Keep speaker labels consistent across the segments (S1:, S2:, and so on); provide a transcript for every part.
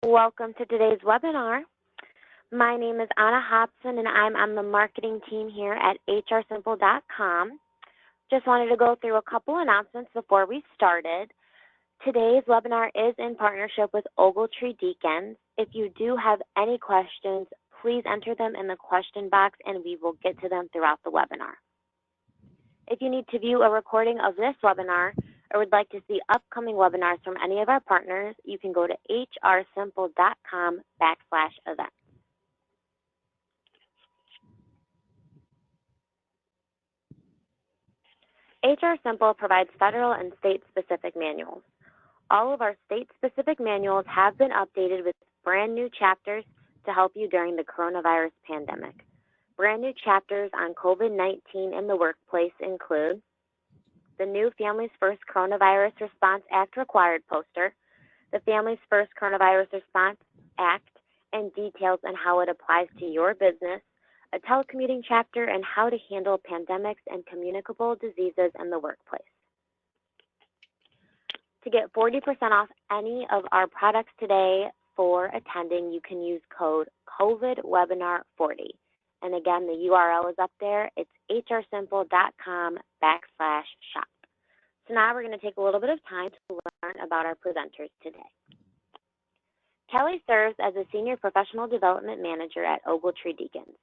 S1: Welcome to today's webinar. My name is Anna Hobson and I'm on the marketing team here at hrsimple.com. Just wanted to go through a couple announcements before we started. Today's webinar is in partnership with Ogletree Deacons. If you do have any questions, please enter them in the question box and we will get to them throughout the webinar. If you need to view a recording of this webinar or would like to see upcoming webinars from any of our partners, you can go to hrsimple.com/events. HR Simple provides federal and state-specific manuals. All of our state-specific manuals have been updated with brand new chapters to help you during the coronavirus pandemic. Brand new chapters on COVID-19 in the workplace include the new Families First Coronavirus Response Act required poster, the Families First Coronavirus Response Act and details on how it applies to your business, a telecommuting chapter, and how to handle pandemics and communicable diseases in the workplace. To get 40% off any of our products today for attending, you can use code COVIDWebinar40. And again, the URL is up there. It's hrsimple.com/shop. So now we're going to take a little bit of time to learn about our presenters today. Kelly serves as a Senior Professional Development Manager at Ogletree Deacons.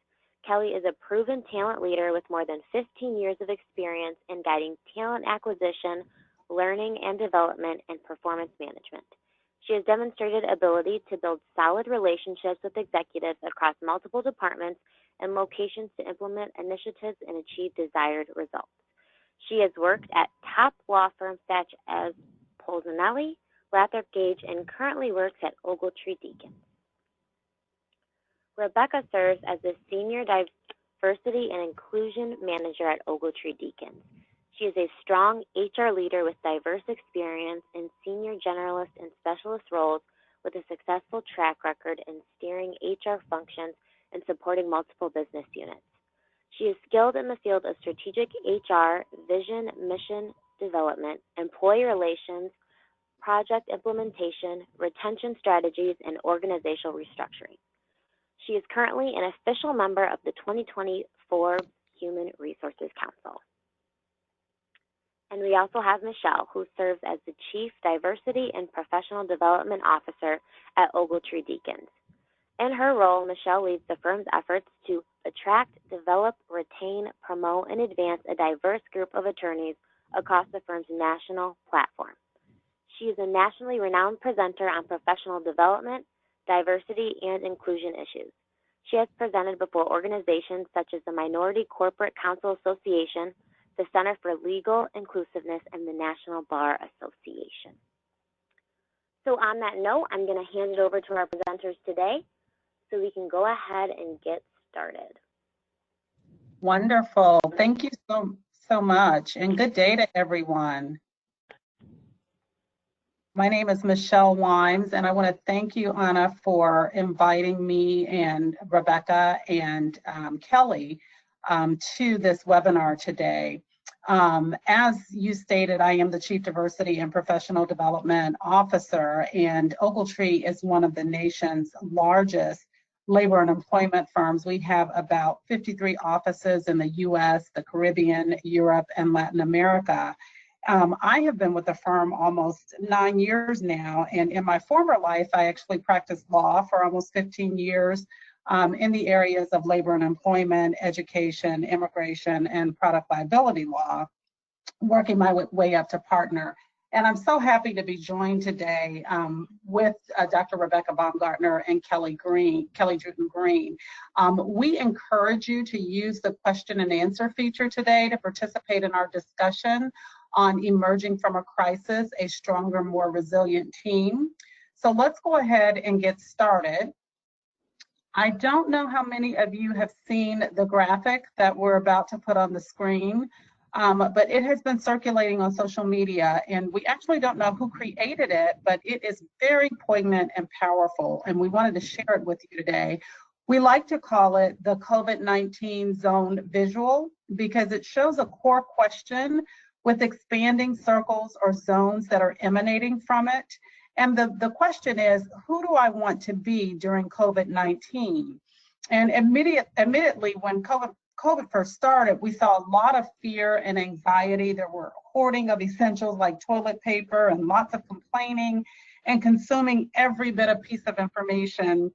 S1: Kelly is a proven talent leader with more than 15 years of experience in guiding talent acquisition, learning and development, and performance management. She has demonstrated ability to build solid relationships with executives across multiple departments and locations to implement initiatives and achieve desired results. She has worked at top law firms such as Polzinelli, Lathrop Gage, and currently works at Ogletree Deacons. Rebecca serves as the Senior Diversity and Inclusion Manager at Ogletree Deacons. She is a strong HR leader with diverse experience in senior generalist and specialist roles with a successful track record in steering HR functions and supporting multiple business units. She is skilled in the field of strategic HR, vision, mission development, employee relations, project implementation, retention strategies, and organizational restructuring. She is currently an official member of the 2020 Forbes Human Resources Council. And we also have Michele, who serves as the Chief Diversity and Professional Development Officer at Ogletree Deacons. In her role, Michele leads the firm's efforts to attract, develop, retain, promote, and advance a diverse group of attorneys across the firm's national platform. She is a nationally renowned presenter on professional development, diversity, and inclusion issues. She has presented before organizations such as the Minority Corporate Counsel Association, the Center for Legal Inclusiveness, and the National Bar Association. So on that note, I'm going to hand it over to our presenters today so we can go ahead and get started.
S2: Wonderful. Thank you so much, and good day to everyone. My name is Michele Wimes, and I want to thank you, Anna, for inviting me and Rebecca and Kelly to this webinar today. As you stated, I am the Chief Diversity and Professional Development Officer, and Ogletree is one of the nation's largest labor and employment firms. We have about 53 offices in the U.S., the Caribbean, Europe, and Latin America. I have been with the firm almost 9 years now, and in my former life, I actually practiced law for almost 15 years in the areas of labor and employment, education, immigration, and product liability law, working my way up to partner. And I'm so happy to be joined today with Dr. Rebecca Baumgartner and Kelly Druten Green. We encourage you to use the question and answer feature today to participate in our discussion on emerging from a crisis, a stronger, more resilient team. So let's go ahead and get started. I don't know how many of you have seen the graphic that we're about to put on the screen, but it has been circulating on social media, and we actually don't know who created it, but it is very poignant and powerful, and we wanted to share it with you today. We like to call it the COVID-19 zone visual because it shows a core question with expanding circles or zones that are emanating from it. And the question is, who do I want to be during COVID-19? And admittedly, when COVID first started, we saw a lot of fear and anxiety. There were hoarding of essentials like toilet paper and lots of complaining and consuming every bit of piece of information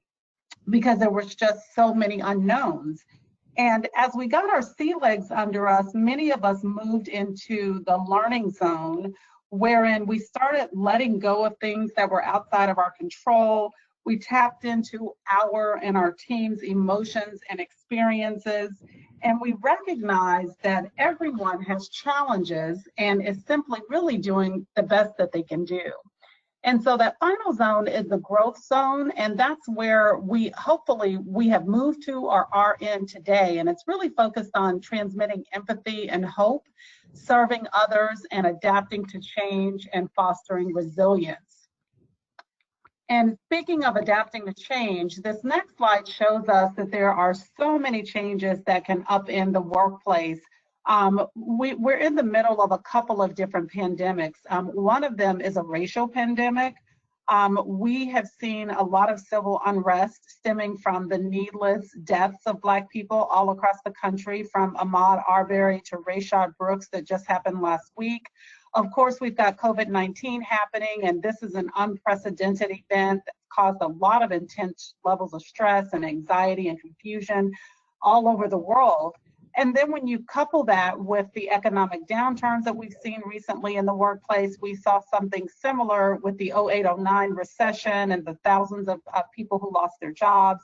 S2: because there was just so many unknowns. And as we got our sea legs under us, many of us moved into the learning zone, wherein we started letting go of things that were outside of our control. We tapped into our and our team's emotions and experiences, and we recognized that everyone has challenges and is simply really doing the best that they can do. And so that final zone is the growth zone, and that's where we hopefully we have moved to or are in today. And it's really focused on transmitting empathy and hope, serving others, and adapting to change and fostering resilience. And speaking of adapting to change, this next slide shows us that there are so many changes that can upend the workplace. We're in the middle of a couple of different pandemics. One of them is a racial pandemic. We have seen a lot of civil unrest stemming from the needless deaths of Black people all across the country, from Ahmaud Arbery to Rayshard Brooks that just happened last week. Of course, we've got COVID-19 happening, and this is an unprecedented event that caused a lot of intense levels of stress and anxiety and confusion all over the world. And then when you couple that with the economic downturns that we've seen recently in the workplace, we saw something similar with the 08-09 recession and the thousands of people who lost their jobs.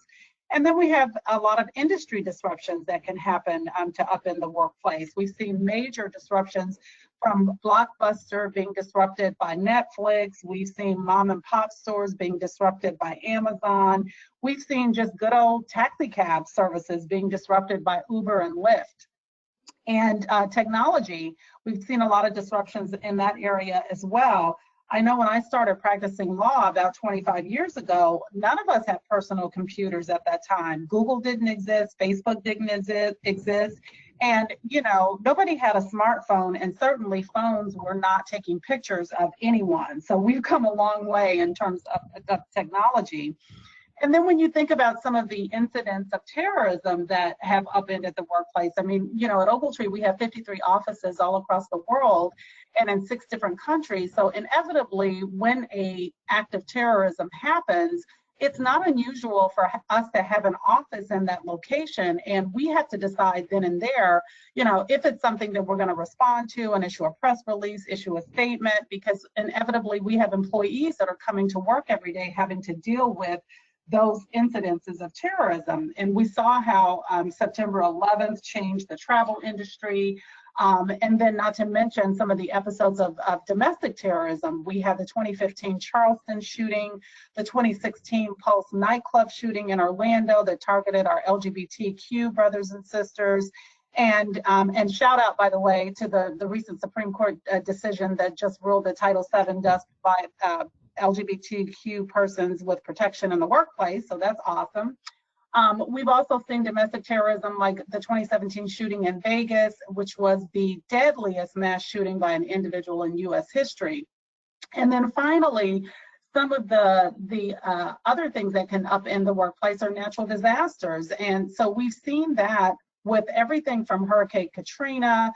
S2: And then we have a lot of industry disruptions that can happen to upend the workplace. We've seen major disruptions from Blockbuster being disrupted by Netflix. We've seen mom and pop stores being disrupted by Amazon. We've seen just good old taxi cab services being disrupted by Uber and Lyft. And technology, we've seen a lot of disruptions in that area as well. I know when I started practicing law about 25 years ago, none of us had personal computers at that time. Google didn't exist, Facebook didn't exist. And, you know, nobody had a smartphone, and certainly phones were not taking pictures of anyone. So we've come a long way in terms of technology. And then when you think about some of the incidents of terrorism that have upended the workplace, I mean, you know, at Ogletree, we have 53 offices all across the world and in 6 different countries. So inevitably, when an act of terrorism happens, it's not unusual for us to have an office in that location, and we have to decide then and there, you know, if it's something that we're going to respond to and issue a press release, issue a statement, because inevitably we have employees that are coming to work every day having to deal with those incidences of terrorism. And we saw how September 11th changed the travel industry. And then not to mention some of the episodes of domestic terrorism. We had the 2015 Charleston shooting, the 2016 Pulse nightclub shooting in Orlando that targeted our LGBTQ brothers and sisters. And shout out, by the way, to the recent Supreme Court decision that just ruled that Title VII does provide LGBTQ persons with protection in the workplace. So that's awesome. We've also seen domestic terrorism like the 2017 shooting in Vegas, which was the deadliest mass shooting by an individual in US history. And then finally, some of the other things that can upend the workplace are natural disasters. And so we've seen that with everything from Hurricane Katrina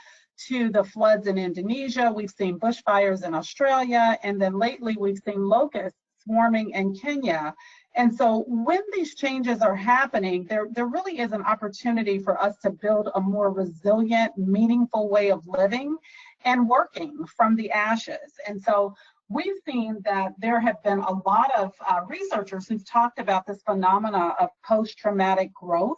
S2: to the floods in Indonesia. We've seen bushfires in Australia, and then lately we've seen locusts swarming in Kenya. And so when these changes are happening, there really is an opportunity for us to build a more resilient, meaningful way of living and working from the ashes. And so we've seen that there have been a lot of researchers who've talked about this phenomena of post-traumatic growth.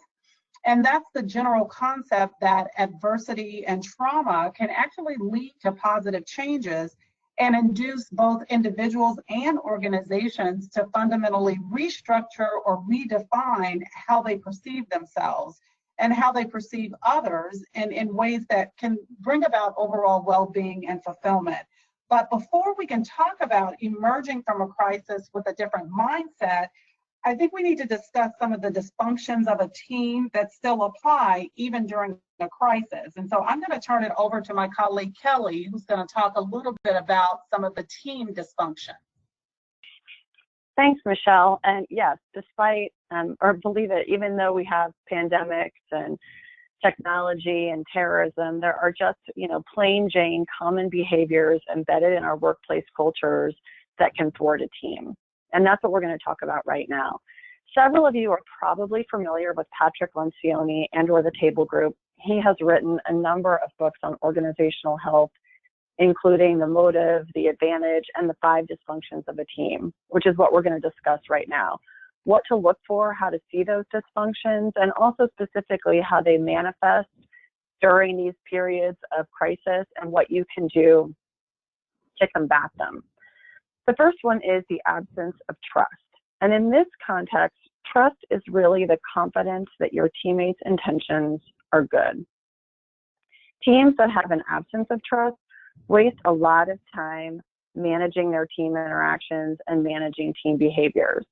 S2: And that's the general concept that adversity and trauma can actually lead to positive changes and induce both individuals and organizations to fundamentally restructure or redefine how they perceive themselves and how they perceive others, and in ways that can bring about overall well-being and fulfillment. But before we can talk about emerging from a crisis with a different mindset, I think we need to discuss some of the dysfunctions of a team that still apply even during a crisis. And so I'm going to turn it over to my colleague Kelly, who's going to talk a little bit about some of the team dysfunction.
S3: Thanks, Michelle. And yes, despite, or believe it, even though we have pandemics and technology and terrorism, there are just, plain Jane common behaviors embedded in our workplace cultures that can thwart a team. And that's what we're going to talk about right now. Several of you are probably familiar with Patrick Lencioni and or the Table Group. He has written a number of books on organizational health, including The Motive, The Advantage, and the 5 Dysfunctions of a Team, which is what we're going to discuss right now. What to look for, how to see those dysfunctions, and also specifically how they manifest during these periods of crisis and what you can do to combat them. The first one is the absence of trust. And in this context, trust is really the confidence that your teammates' intentions are good. Teams that have an absence of trust waste a lot of time managing their team interactions and managing team behaviors.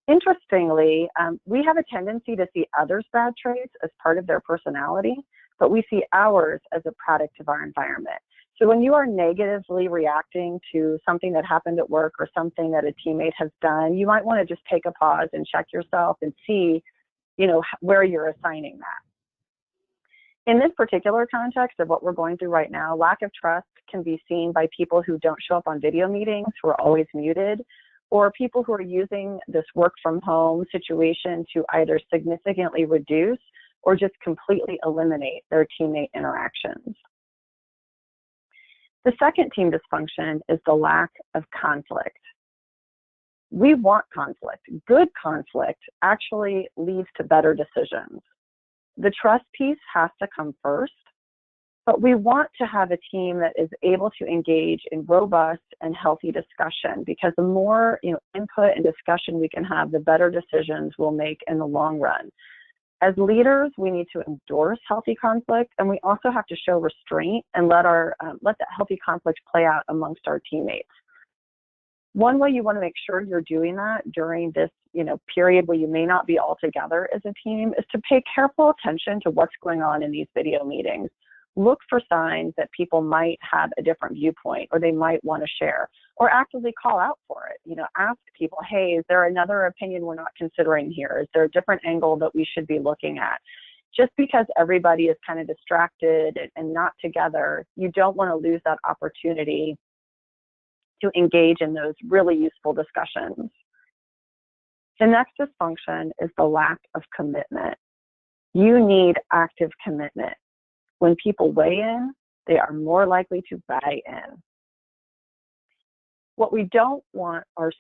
S3: Interestingly, we have a tendency to see others' bad traits as part of their personality, but we see ours as a product of our environment. So when you are negatively reacting to something that happened at work or something that a teammate has done, you might want to just take a pause and check yourself and see, where you're assigning that. In this particular context of what we're going through right now, lack of trust can be seen by people who don't show up on video meetings, who are always muted, or people who are using this work from home situation to either significantly reduce or just completely eliminate their teammate interactions. The second team dysfunction is the lack of conflict. We want conflict. Good conflict actually leads to better decisions. The trust piece has to come first, but we want to have a team that is able to engage in robust and healthy discussion, because the more input and discussion we can have, the better decisions we'll make in the long run. As leaders, we need to endorse healthy conflict, and we also have to show restraint and let that healthy conflict play out amongst our teammates. One way you want to make sure you're doing that during this period where you may not be all together as a team is to pay careful attention to what's going on in these video meetings. Look for signs that people might have a different viewpoint or they might want to share, or actively call out for it. Ask people, hey, is there another opinion we're not considering here? Is there a different angle that we should be looking at? Just because everybody is kind of distracted and not together, you don't want to lose that opportunity to engage in those really useful discussions. The next dysfunction is the lack of commitment. You need active commitment. When people weigh in, they are more likely to buy in. What we don't want are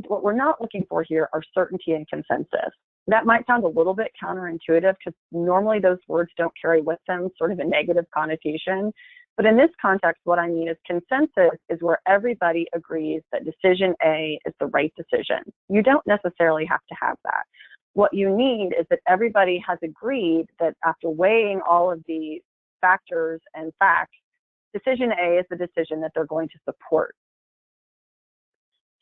S3: what we're not looking for here are certainty and consensus. That might sound a little bit counterintuitive because normally those words don't carry with them sort of a negative connotation. But in this context, what I mean is consensus is where everybody agrees that decision A is the right decision. You don't necessarily have to have that. What you need is that everybody has agreed that after weighing all of the factors and facts, decision A is the decision that they're going to support.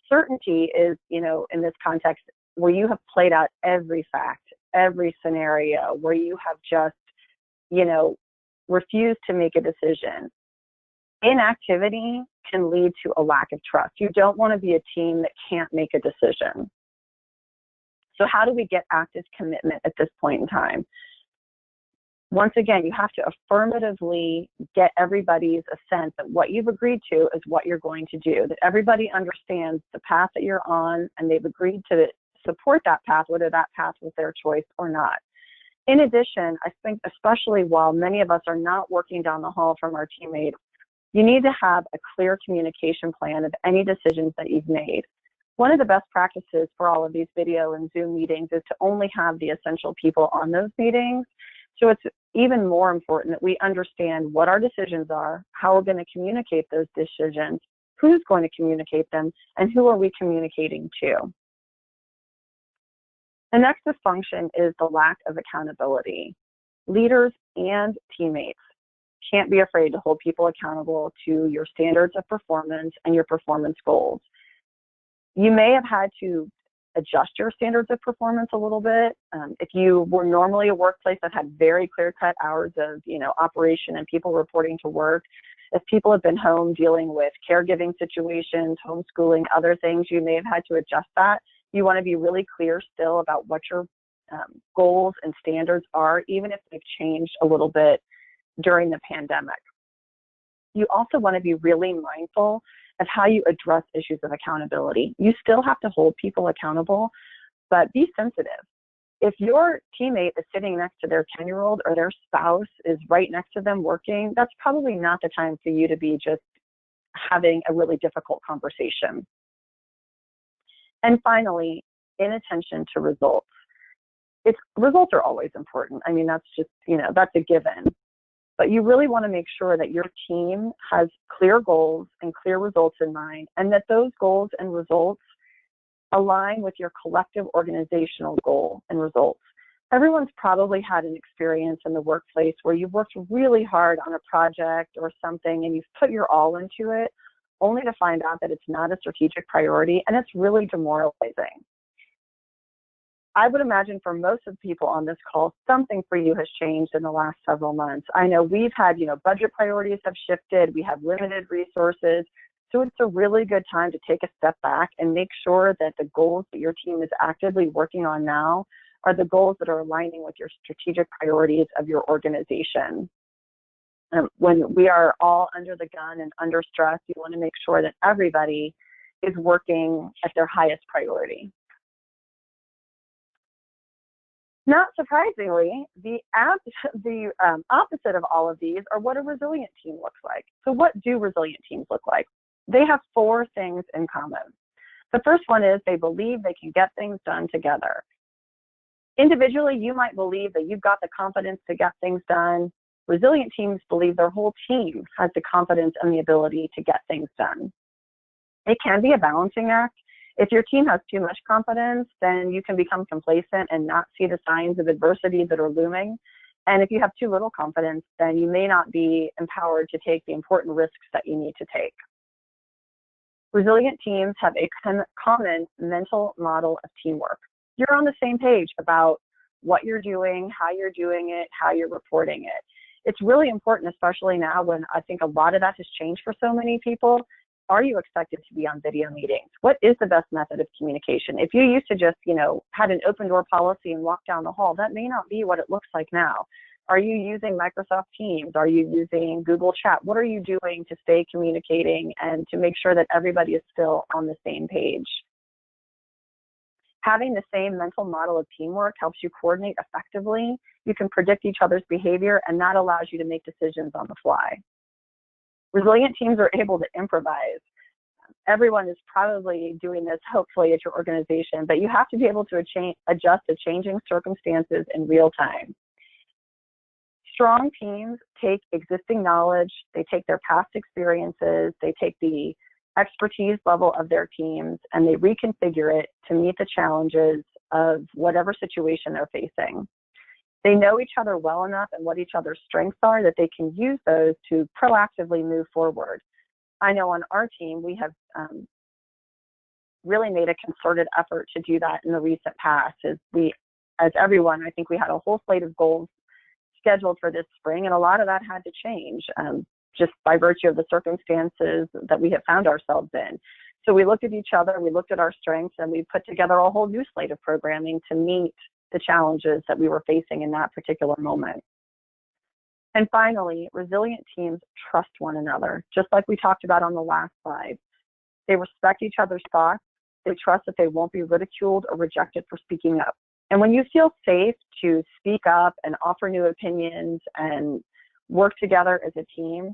S3: Certainty is, in this context, where you have played out every fact, every scenario, where you have just, refused to make a decision. Inactivity can lead to a lack of trust. You don't want to be a team that can't make a decision. So how do we get active commitment at this point in time? Once again, you have to affirmatively get everybody's sense that what you've agreed to is what you're going to do, that everybody understands the path that you're on and they've agreed to support that path, whether that path was their choice or not. In addition, I think especially while many of us are not working down the hall from our teammates, you need to have a clear communication plan of any decisions that you've made. One of the best practices for all of these video and Zoom meetings is to only have the essential people on those meetings. So it's even more important that we understand what our decisions are, how we're going to communicate those decisions, who's going to communicate them, and who are we communicating to. The next dysfunction is the lack of accountability. Leaders and teammates can't be afraid to hold people accountable to your standards of performance and your performance goals. You may have had to adjust your standards of performance a little bit. If you were normally a workplace that had very clear-cut hours of operation and people reporting to work, if people have been home dealing with caregiving situations, homeschooling, other things, you may have had to adjust that You want to be really clear still about what your goals and standards are, even if they've changed a little bit during the pandemic. You also want to be really mindful of how you address issues of accountability. You still have to hold people accountable, but be sensitive. If your teammate is sitting next to their 10-year-old or their spouse is right next to them working, that's probably not the time for you to be just having a really difficult conversation. And finally, inattention to results. Results are always important. I mean, that's just, that's a given. But you really want to make sure that your team has clear goals and clear results in mind, and that those goals and results align with your collective organizational goal and results. Everyone's probably had an experience in the workplace where you've worked really hard on a project or something and you've put your all into it, only to find out that it's not a strategic priority, and it's really demoralizing. I would imagine for most of the people on this call, something for you has changed in the last several months. I know we've had, budget priorities have shifted, we have limited resources, so it's a really good time to take a step back and make sure that the goals that your team is actively working on now are the goals that are aligning with your strategic priorities of your organization. When we are all under the gun and under stress, you want to make sure that everybody is working at their highest priority. Not surprisingly, the opposite of all of these are what a resilient team looks like. So what do resilient teams look like? They have 4 things in common. The first one is they believe they can get things done together. Individually, you might believe that you've got the confidence to get things done. Resilient teams believe their whole team has the confidence and the ability to get things done. It can be a balancing act. If your team has too much confidence, then you can become complacent and not see the signs of adversity that are looming. And if you have too little confidence, then you may not be empowered to take the important risks that you need to take. Resilient teams have a common mental model of teamwork. You're on the same page about what you're doing, how you're doing it, how you're reporting it. It's really important, especially now when I think a lot of that has changed for so many people. Are you expected to be on video meetings? What is the best method of communication? If you used to just, had an open door policy and walk down the hall, that may not be what it looks like now. Are you using Microsoft Teams? Are you using Google Chat? What are you doing to stay communicating and to make sure that everybody is still on the same page? Having the same mental model of teamwork helps you coordinate effectively. You can predict each other's behavior, and that allows you to make decisions on the fly. Resilient teams are able to improvise. Everyone is probably doing this, hopefully, at your organization, but you have to be able to adjust to changing circumstances in real time. Strong teams take existing knowledge, they take their past experiences, they take the expertise level of their teams, and they reconfigure it to meet the challenges of whatever situation they're facing. They know each other well enough and what each other's strengths are that they can use those to proactively move forward. I know on our team, we have really made a concerted effort to do that in the recent past. As everyone, I think we had a whole slate of goals scheduled for this spring, and a lot of that had to change just by virtue of the circumstances that we have found ourselves in. So we looked at each other, we looked at our strengths, and we put together a whole new slate of programming to meet the challenges that we were facing in that particular moment. And finally, resilient teams trust one another, just like we talked about on the last slide. They respect each other's thoughts. They trust that they won't be ridiculed or rejected for speaking up. And when you feel safe to speak up and offer new opinions and work together as a team,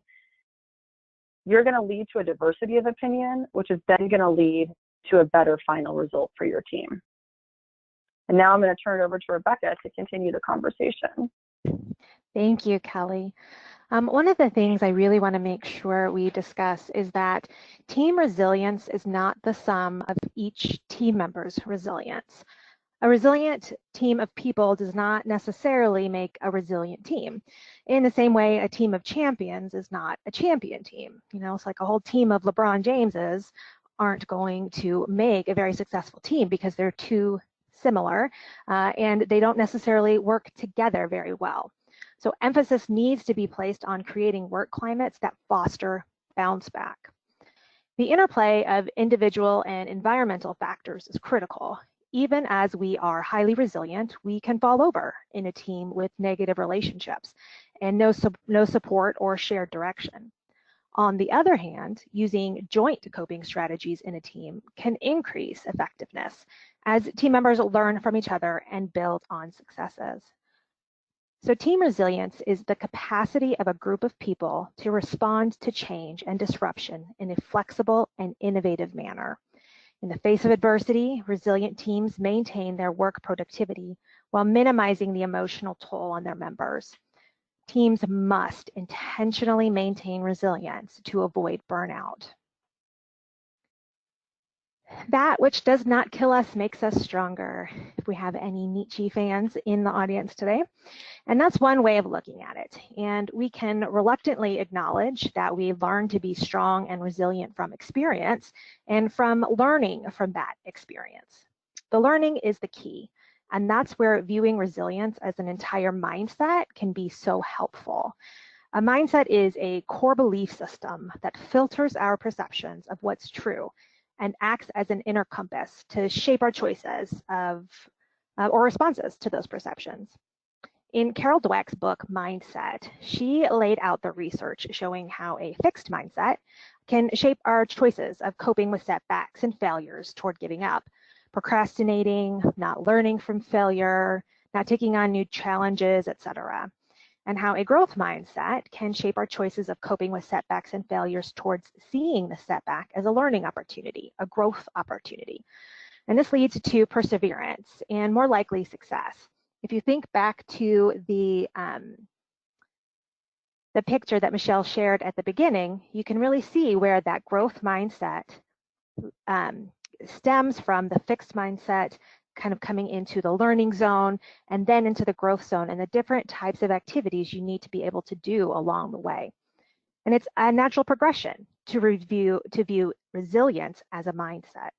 S3: you're going to lead to a diversity of opinion, which is then going to lead to a better final result for your team. And now I'm going to turn it over to Rebecca to continue the conversation.
S4: Thank you, Kelly. One of the things I really want to make sure we discuss is that team resilience is not the sum of each team member's resilience. A resilient team of people does not necessarily make a resilient team. In the same way, a team of champions is not a champion team. It's like a whole team of LeBron Jameses aren't going to make a very successful team because they're too similar and they don't necessarily work together very well. So emphasis needs to be placed on creating work climates that foster bounce back. The interplay of individual and environmental factors is critical. Even as we are highly resilient, we can fall over in a team with negative relationships and no support or shared direction. On the other hand, using joint coping strategies in a team can increase effectiveness as team members learn from each other and build on successes. So team resilience is the capacity of a group of people to respond to change and disruption in a flexible and innovative manner. In the face of adversity, resilient teams maintain their work productivity while minimizing the emotional toll on their members. Teams must intentionally maintain resilience to avoid burnout. That which does not kill us makes us stronger, if we have any Nietzsche fans in the audience today. And that's one way of looking at it. And we can reluctantly acknowledge that we learn to be strong and resilient from experience and from learning from that experience. The learning is the key. And that's where viewing resilience as an entire mindset can be so helpful. A mindset is a core belief system that filters our perceptions of what's true and acts as an inner compass to shape our choices or responses to those perceptions. In Carol Dweck's book, Mindset, she laid out the research showing how a fixed mindset can shape our choices of coping with setbacks and failures toward giving up, procrastinating, not learning from failure, not taking on new challenges, etc. And how a growth mindset can shape our choices of coping with setbacks and failures towards seeing the setback as a learning opportunity, a growth opportunity. And this leads to perseverance and more likely success. If you think back to the picture that Michele shared at the beginning, you can really see where that growth mindset stems from the fixed mindset kind of coming into the learning zone and then into the growth zone and the different types of activities you need to be able to do along the way. And it's a natural progression to view resilience as a mindset.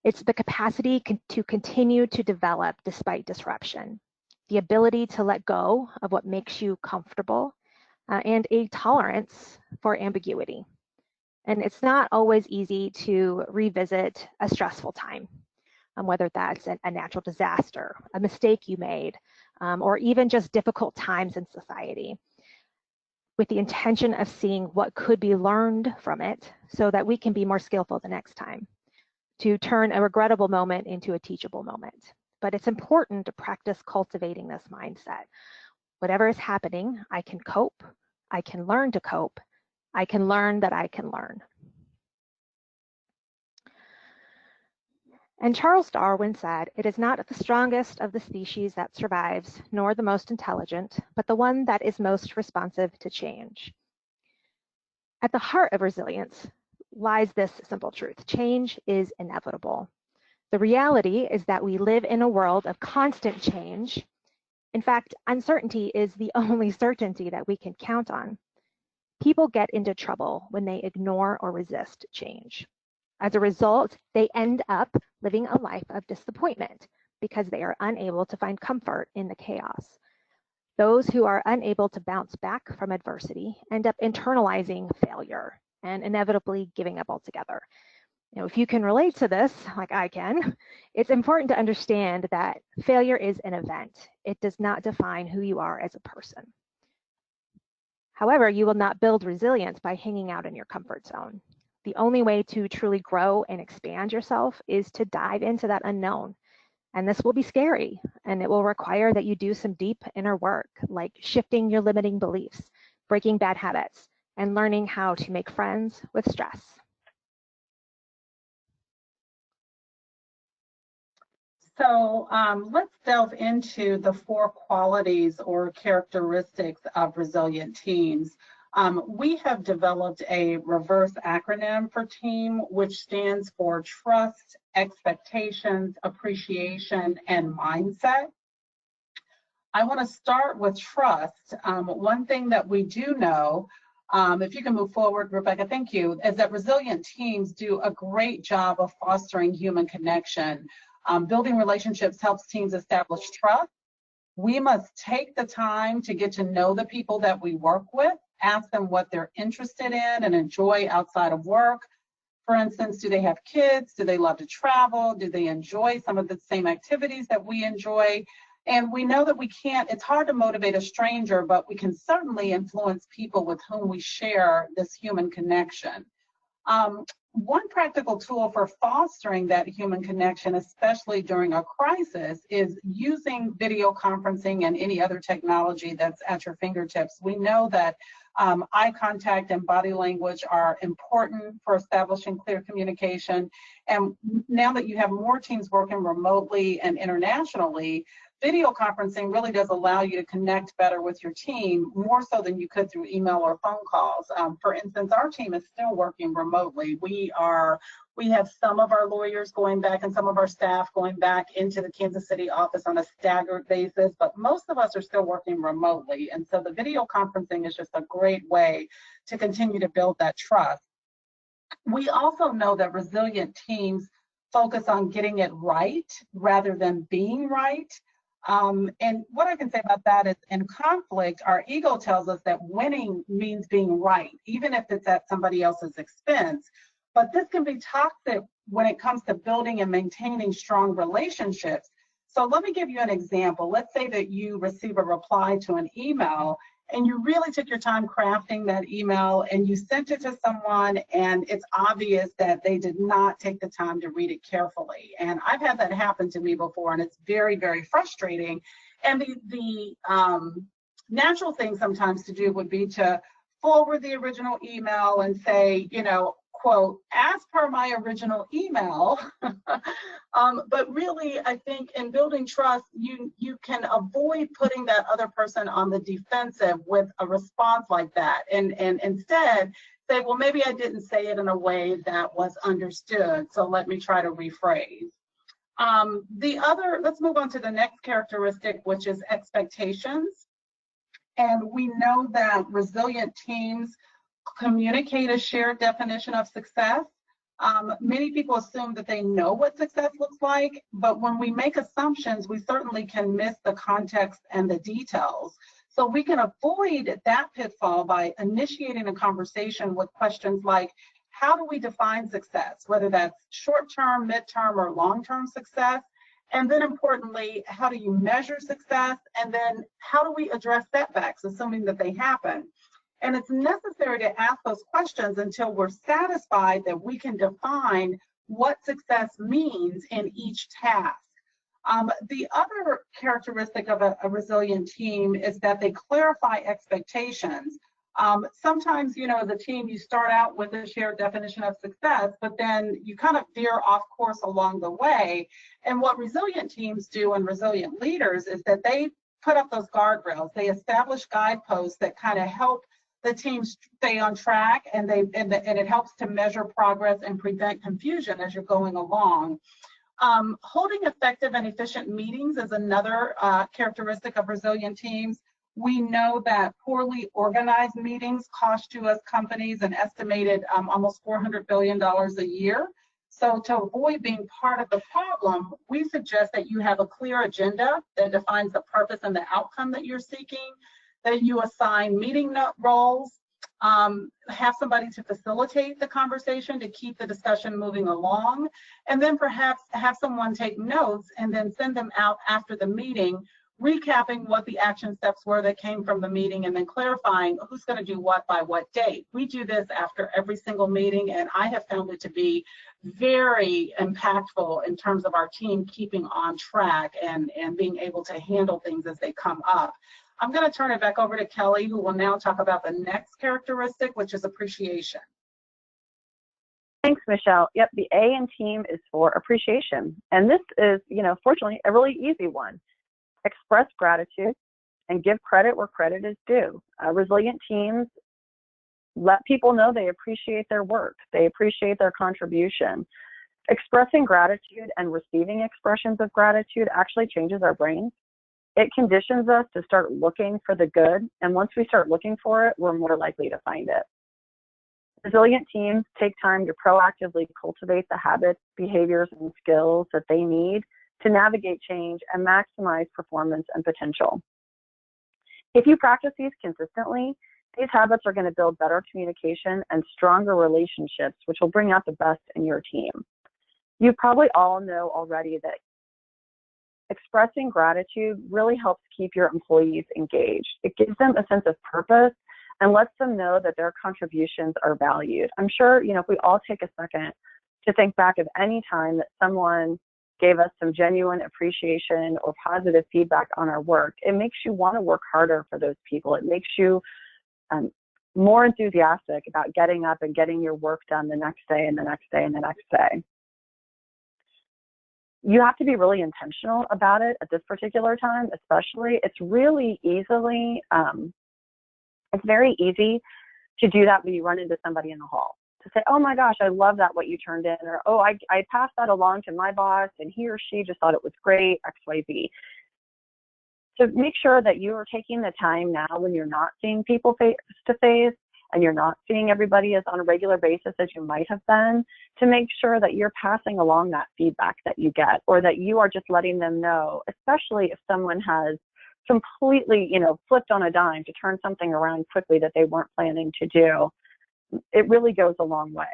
S4: It's the capacity to continue to develop despite disruption, the ability to let go of what makes you comfortable, and a tolerance for ambiguity. And it's not always easy to revisit a stressful time, whether that's a natural disaster, a mistake you made, or even just difficult times in society, with the intention of seeing what could be learned from it so that we can be more skillful the next time, to turn a regrettable moment into a teachable moment. But it's important to practice cultivating this mindset. Whatever is happening, I can cope, I can learn to cope, I can learn that I can learn. And Charles Darwin said, "It is not the strongest of the species that survives, nor the most intelligent, but the one that is most responsive to change." At the heart of resilience lies this simple truth: change is inevitable. The reality is that we live in a world of constant change. In fact, uncertainty is the only certainty that we can count on. People get into trouble when they ignore or resist change. As a result, they end up living a life of disappointment because they are unable to find comfort in the chaos. Those who are unable to bounce back from adversity end up internalizing failure and inevitably giving up altogether. You know, if you can relate to this, like I can, it's important to understand that failure is an event. It does not define who you are as a person. However, you will not build resilience by hanging out in your comfort zone. The only way to truly grow and expand yourself is to dive into that unknown. And this will be scary, and it will require that you do some deep inner work, like shifting your limiting beliefs, breaking bad habits, and learning how to make friends with stress.
S2: So let's delve into the 4 qualities or characteristics of resilient teams. We have developed a reverse acronym for TEAM, which stands for trust, expectations, appreciation, and mindset. I want to start with trust. One thing that we do know, if you can move forward, Rebecca, thank you, is that resilient teams do a great job of fostering human connection. Building relationships helps teams establish trust. We must take the time to get to know the people that we work with. ask them what they're interested in and enjoy outside of work. For instance, do they have kids? Do they love to travel? Do they enjoy some of the same activities that we enjoy? And we know that we can't, it's hard to motivate a stranger, but we can certainly influence people with whom we share this human connection. One practical tool for fostering that human connection, especially during a crisis, is using video conferencing and any other technology that's at your fingertips. We know that eye contact and body language are important for establishing clear communication. And now that you have more teams working remotely and internationally, video conferencing really does allow you to connect better with your team, more so than you could through email or phone calls. For instance, our team is still working remotely. We have some of our lawyers going back and some of our staff going back into the Kansas City office on a staggered basis, but most of us are still working remotely. And so the video conferencing is just a great way to continue to build that trust. We also know that resilient teams focus on getting it right rather than being right. And what I can say about that is, in conflict, our ego tells us that winning means being right, even if it's at somebody else's expense. But this can be toxic when it comes to building and maintaining strong relationships. So let me give you an example. Let's say that you receive a reply to an email and you really took your time crafting that email and you sent it to someone and it's obvious that they did not take the time to read it carefully. And I've had that happen to me before, and it's very, very frustrating. And the natural thing sometimes to do would be to forward the original email and say, you know, quote, as per my original email. But really, I think in building trust, you can avoid putting that other person on the defensive with a response like that, and instead say, well, maybe I didn't say it in a way that was understood, so let me try to rephrase. Let's move on to the next characteristic, which is expectations. And we know that resilient teams communicate a shared definition of success. Many people assume that they know what success looks like, but when we make assumptions, we certainly can miss the context and the details. So we can avoid that pitfall by initiating a conversation with questions like, how do we define success, whether that's short-term, mid-term, or long-term success? And then importantly, how do you measure success? And then how do we address setbacks, assuming that they happen? And it's necessary to ask those questions until we're satisfied that we can define what success means in each task. The other characteristic of a resilient team is that they clarify expectations. Sometimes, you know, as a team, you start out with a shared definition of success, but then you kind of veer off course along the way. And what resilient teams do, and resilient leaders, is that they put up those guardrails. They establish guideposts that kind of help the team stay on track, and it helps to measure progress and prevent confusion as you're going along. Holding effective and efficient meetings is another characteristic of resilient teams. We know that poorly organized meetings cost you as companies an estimated almost $400 billion a year. So to avoid being part of the problem, we suggest that you have a clear agenda that defines the purpose and the outcome that you're seeking, that you assign meeting roles, have somebody to facilitate the conversation to keep the discussion moving along, and then perhaps have someone take notes and then send them out after the meeting, recapping what the action steps were that came from the meeting, and then clarifying who's going to do what by what date. We do this after every single meeting, and I have found it to be very impactful in terms of our team keeping on track and being able to handle things as they come up. I'm going to turn it back over to Kelly, who will now talk about the next characteristic, which is appreciation.
S3: Thanks, Michelle. Yep, the A in team is for appreciation. And this is, you know, fortunately, a really easy one. Express gratitude and give credit where credit is due. Resilient teams let people know they appreciate their work. They appreciate their contribution. Expressing gratitude and receiving expressions of gratitude actually changes our brains. It conditions us to start looking for the good, and once we start looking for it, we're more likely to find it. Resilient teams take time to proactively cultivate the habits, behaviors, and skills that they need to navigate change and maximize performance and potential. If you practice these consistently, These habits are going to build better communication and stronger relationships, which will bring out the best in your team. You probably all know already that expressing gratitude really helps keep your employees engaged. It gives them a sense of purpose and lets them know that their contributions are valued. I'm sure, if we all take a second to think back of any time that someone gave us some genuine appreciation or positive feedback on our work, it makes you want to work harder for those people. It makes you more enthusiastic about getting up and getting your work done the next day and the next day and the next day. You have to be really intentional about it at this particular time, especially. It's really easily, it's very easy to do that when you run into somebody in the hall. To say, oh my gosh, I love that what you turned in, or oh, I passed that along to my boss and he or she just thought it was great, XYZ. So make sure that you are taking the time now when you're not seeing people face to face and you're not seeing everybody as on a regular basis as you might have been, to make sure that you're passing along that feedback that you get, or that you are just letting them know, especially if someone has completely, flipped on a dime to turn something around quickly that they weren't planning to do. It really goes a long way.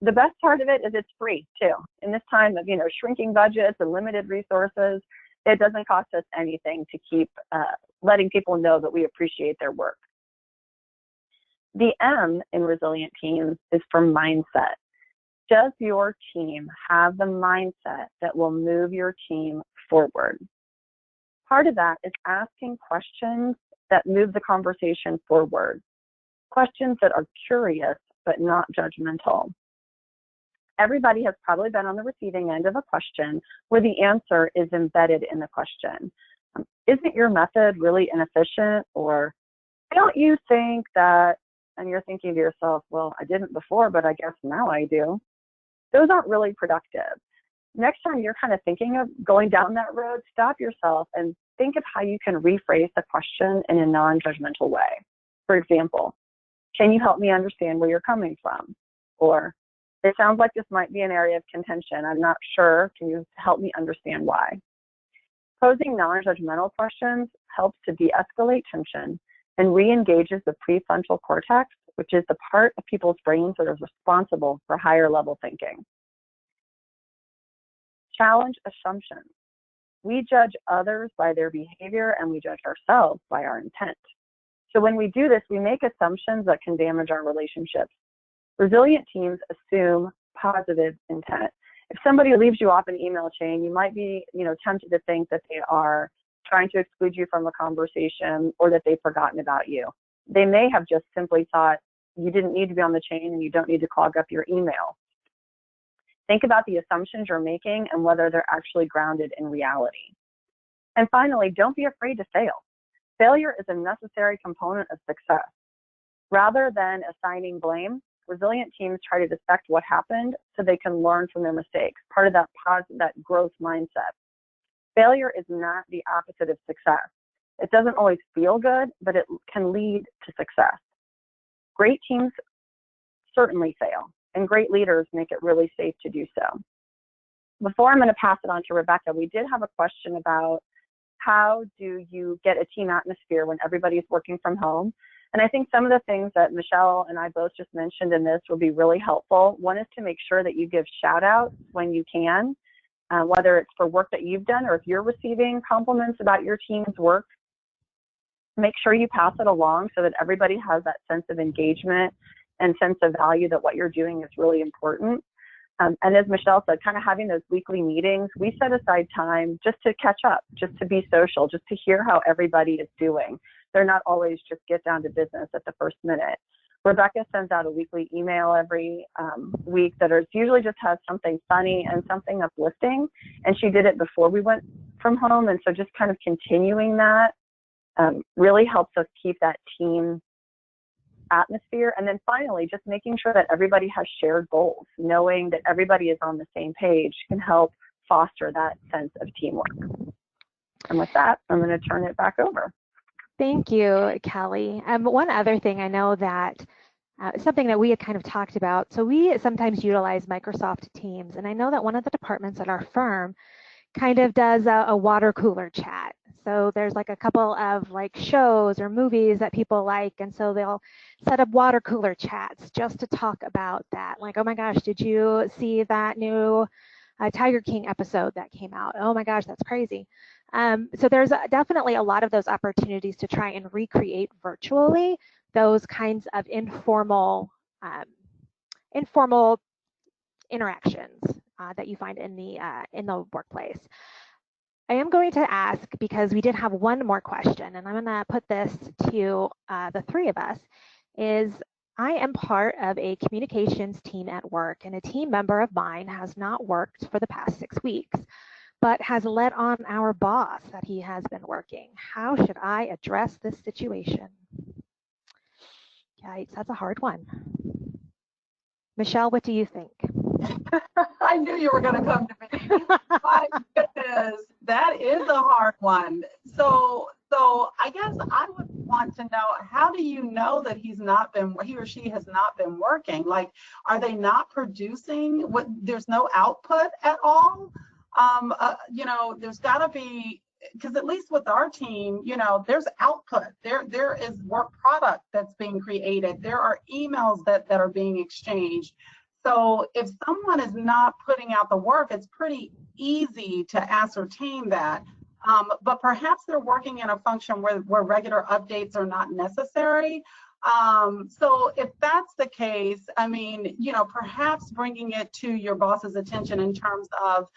S3: The best part of it is it's free too. In this time of, shrinking budgets and limited resources, it doesn't cost us anything to keep letting people know that we appreciate their work. The M in resilient teams is for mindset. Does your team have the mindset that will move your team forward? Part of that is asking questions that move the conversation forward. Questions that are curious but not judgmental. Everybody has probably been on the receiving end of a question where the answer is embedded in the question. Isn't your method really inefficient? Or don't you think that, and you're thinking to yourself, well, I didn't before, but I guess now I do. Those aren't really productive. Next time you're kind of thinking of going down that road, stop yourself and think of how you can rephrase the question in a non-judgmental way. For example, can you help me understand where you're coming from? Or, it sounds like this might be an area of contention. I'm not sure. Can you help me understand why? Posing non-judgmental questions helps to de-escalate tension and re-engages the prefrontal cortex, which is the part of people's brains that is responsible for higher level thinking. Challenge assumptions. We judge others by their behavior and we judge ourselves by our intent. So when we do this, we make assumptions that can damage our relationships. Resilient teams assume positive intent. If somebody leaves you off an email chain, you might be, tempted to think that they are trying to exclude you from a conversation or that they've forgotten about you. They may have just simply thought you didn't need to be on the chain and you don't need to clog up your email. Think about the assumptions you're making and whether they're actually grounded in reality. And finally, don't be afraid to fail. Failure is a necessary component of success. Rather than assigning blame, resilient teams try to dissect what happened so they can learn from their mistakes, part of that growth mindset. Failure is not the opposite of success. It doesn't always feel good, but it can lead to success. Great teams certainly fail, and great leaders make it really safe to do so. Before I'm going to pass it on to Rebecca, we did have a question about how do you get a team atmosphere when everybody's working from home? And I think some of the things that Michele and I both just mentioned in this will be really helpful. One is to make sure that you give shout outs when you can, whether it's for work that you've done or if you're receiving compliments about your team's work. Make sure you pass it along so that everybody has that sense of engagement and sense of value that what you're doing is really important. And as Michele said, kind of having those weekly meetings, we set aside time just to catch up, just to be social, just to hear how everybody is doing. They're not always just get down to business at the first minute. Rebecca sends out a weekly email every week that usually just has something funny and something uplifting. And she did it before we went from home. And so just kind of continuing that really helps us keep that team atmosphere. And then finally, just making sure that everybody has shared goals, knowing that everybody is on the same page can help foster that sense of teamwork. And with that, I'm going to turn it back over.
S4: Thank you, Kelly. One other thing I know that something that we had kind of talked about, so we sometimes utilize Microsoft Teams, and I know that one of the departments at our firm kind of does a water cooler chat. So there's like a couple of like shows or movies that people like, and so they'll set up water cooler chats just to talk about that. Like, oh my gosh, did you see that new Tiger King episode that came out? Oh my gosh, that's crazy. So there's definitely a lot of those opportunities to try and recreate virtually those kinds of informal interactions that you find in the workplace. I am going to ask, because we did have one more question, and I'm going to put this to the three of us, is I am part of a communications team at work, and a team member of mine has not worked for the past 6 weeks, but has let on our boss that he has been working. How should I address this situation? Yikes, that's a hard one. Michele, what do you think?
S2: I knew you were going to come to me. My goodness, that is a hard one. So I guess I would want to know, how do you know that he or she has not been working? Like, are they not producing? There's no output at all? There's got to be, because at least with our team, there's output. There is work product that's being created. There are emails that are being exchanged. So if someone is not putting out the work, it's pretty easy to ascertain that. But perhaps they're working in a function where regular updates are not necessary. So if that's the case, I mean, perhaps bringing it to your boss's attention in terms of,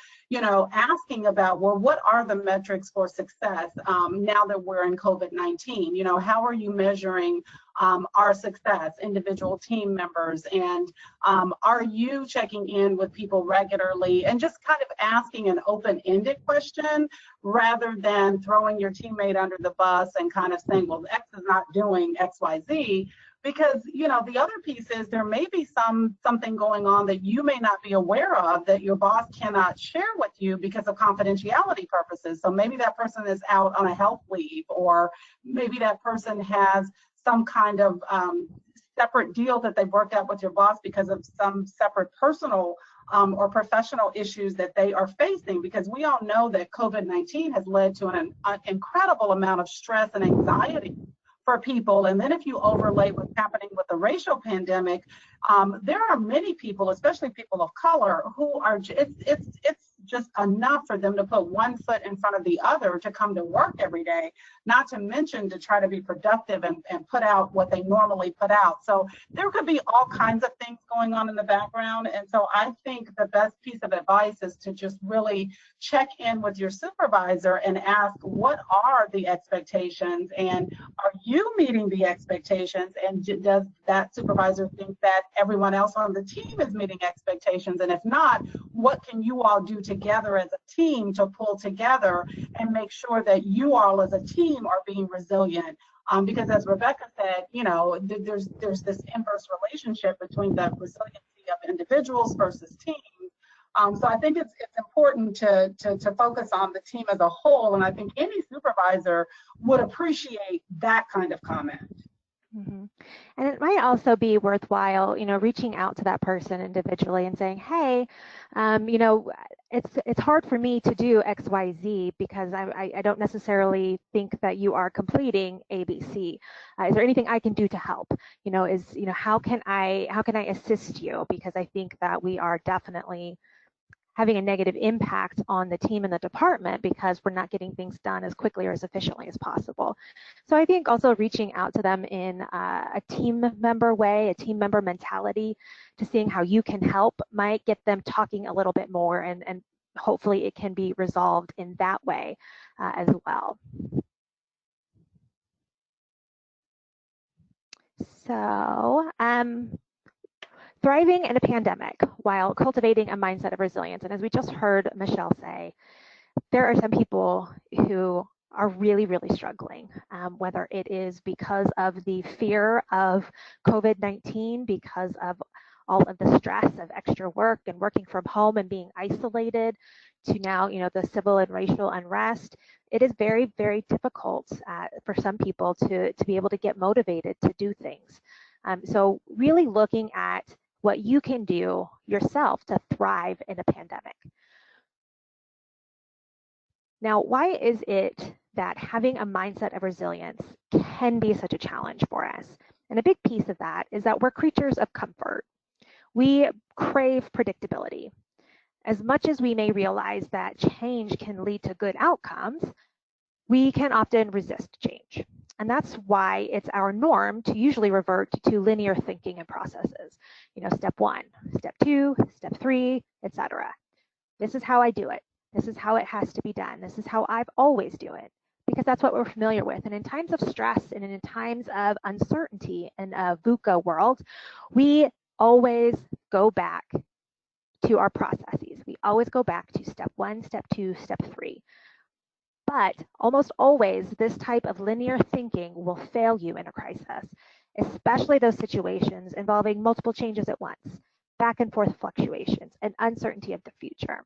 S2: asking about, well, what are the metrics for success now that we're in COVID-19? How are you measuring our success, individual team members, and are you checking in with people regularly, and just kind of asking an open-ended question rather than throwing your teammate under the bus and kind of saying, well, X is not doing X, Y, Z. Because, the other piece is there may be something going on that you may not be aware of that your boss cannot share with you because of confidentiality purposes. So maybe that person is out on a health leave, or maybe that person has some kind of separate deal that they've worked out with your boss because of some separate personal or professional issues that they are facing. Because we all know that COVID-19 has led to an incredible amount of stress and anxiety for people. And then if you overlay what's happening with the racial pandemic, there are many people, especially people of color, who are, it's just enough for them to put one foot in front of the other to come to work every day, not to mention to try to be productive and put out what they normally put out. So there could be all kinds of things going on in the background. And so I think the best piece of advice is to just really check in with your supervisor and ask, what are the expectations, and are you meeting the expectations, and does that supervisor think that everyone else on the team is meeting expectations? And if not, what can you all do together as a team to pull together and make sure that you all as a team are being resilient? Because as Rebecca said, there's this inverse relationship between the resiliency of individuals versus teams. So I think it's important to focus on the team as a whole, and I think any supervisor would appreciate that kind of comment.
S4: Mm-hmm. And it might also be worthwhile, reaching out to that person individually and saying, hey, it's hard for me to do X, Y, Z because I don't necessarily think that you are completing A, B, C. Is there anything I can do to help? How can I assist you? Because I think that we are definitely having a negative impact on the team and the department because we're not getting things done as quickly or as efficiently as possible. So I think also reaching out to them in a team member way, a team member mentality, to seeing how you can help might get them talking a little bit more, and hopefully it can be resolved in that way as well. So, thriving in a pandemic while cultivating a mindset of resilience. And as we just heard Michele say, there are some people who are really, really struggling, whether it is because of the fear of COVID-19, because of all of the stress of extra work and working from home and being isolated, to now, the civil and racial unrest. It is very, very difficult for some people to be able to get motivated to do things. So really looking at what you can do yourself to thrive in a pandemic. Now, why is it that having a mindset of resilience can be such a challenge for us. And a big piece of that is that we're creatures of comfort. We crave predictability. As much as we may realize that change can lead to good outcomes, we can often resist change. And that's why it's our norm to usually revert to linear thinking and processes. Step 1, step 2, step 3, etc. This is how I do it. This is how it has to be done. This is how I've always do it, because that's what we're familiar with. And in times of stress and in times of uncertainty in a VUCA world, we always go back to our processes. We always go back to step 1, step 2, step 3. But almost always, this type of linear thinking will fail you in a crisis, especially those situations involving multiple changes at once, back and forth fluctuations, and uncertainty of the future.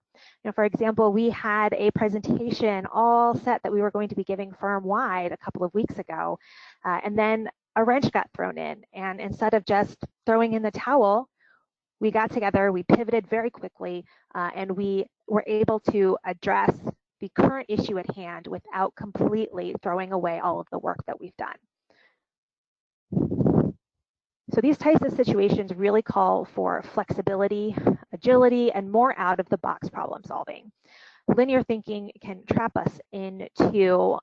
S4: For example, we had a presentation all set that we were going to be giving firm-wide a couple of weeks ago, and then a wrench got thrown in. And instead of just throwing in the towel, we got together, we pivoted very quickly, and we were able to address the current issue at hand without completely throwing away all of the work that we've done. So these types of situations really call for flexibility, agility, and more out-of-the-box problem solving. Linear thinking can trap us into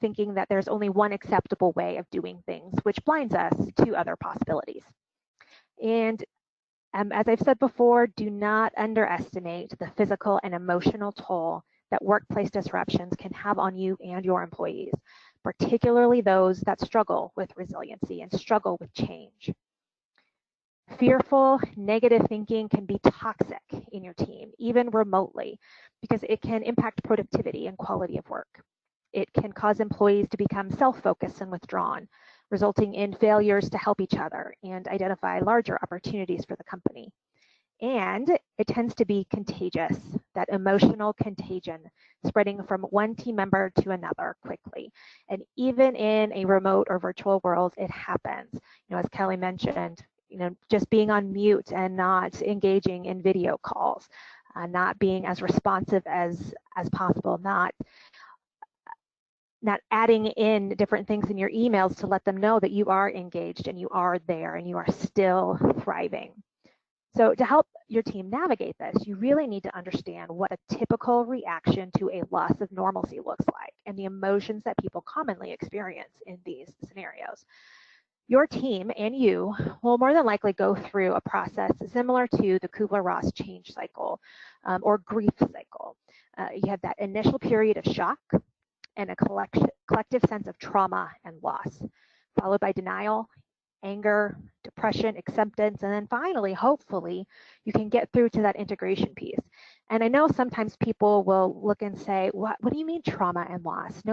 S4: thinking that there's only one acceptable way of doing things, which blinds us to other possibilities. And as I've said before, do not underestimate the physical and emotional toll that workplace disruptions can have on you and your employees, particularly those that struggle with resiliency and struggle with change. Fearful, negative thinking can be toxic in your team, even remotely, because it can impact productivity and quality of work. It can cause employees to become self-focused and withdrawn, resulting in failures to help each other and identify larger opportunities for the company. And it tends to be contagious, that emotional contagion, spreading from one team member to another quickly. And even in a remote or virtual world, it happens. As Kelly mentioned, just being on mute and not engaging in video calls, not being as responsive as possible, not adding in different things in your emails to let them know that you are engaged and you are there and you are still thriving. So to help your team navigate this, you really need to understand what a typical reaction to a loss of normalcy looks like and the emotions that people commonly experience in these scenarios. Your team and you will more than likely go through a process similar to the Kubler-Ross change cycle or grief cycle. You have that initial period of shock and a collective sense of trauma and loss, followed by denial, anger, depression, acceptance, and then finally, hopefully, you can get through to that integration piece. And I know sometimes people will look and say, what do you mean trauma and loss? Why